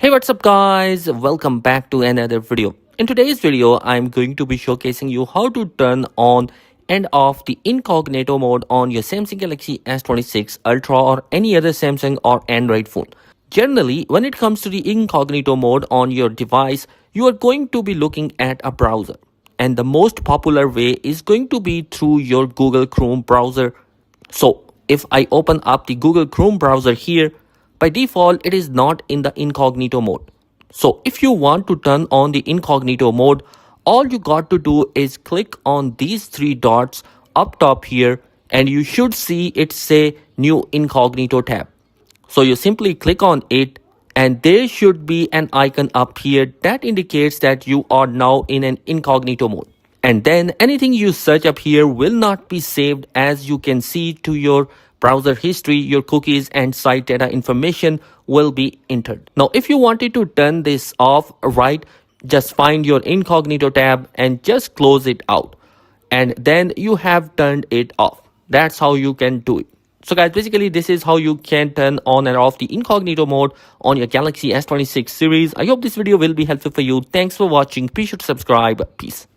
Hey, what's up guys? Welcome back to another video. In today's video, I'm going to be showcasing you how to turn on and off the incognito mode on your Samsung Galaxy S26 Ultra or any other Samsung or Android phone. Generally, when it comes to the incognito mode on your device, you are going to be looking at a browser. And the most popular way is going to be through your Google Chrome browser. So if I open up the Google Chrome browser here, by default, it is not in the incognito mode. So if you want to turn on the incognito mode, all you got to do is click on these three dots up top here and you should see it say new incognito tab. So you simply click on it and there should be an icon up here that indicates that you are now in an incognito mode. And then anything you search up here will not be saved, as you can see, to your browser history. Your cookies and site data information will be entered. Now, if you wanted to turn this off, right, just find your incognito tab and just close it out. And then you have turned it off. That's how you can do it. So guys, basically this is how you can turn on and off the incognito mode on your Galaxy S26 series. I hope this video will be helpful for you. Thanks for watching. Be sure to subscribe. Peace.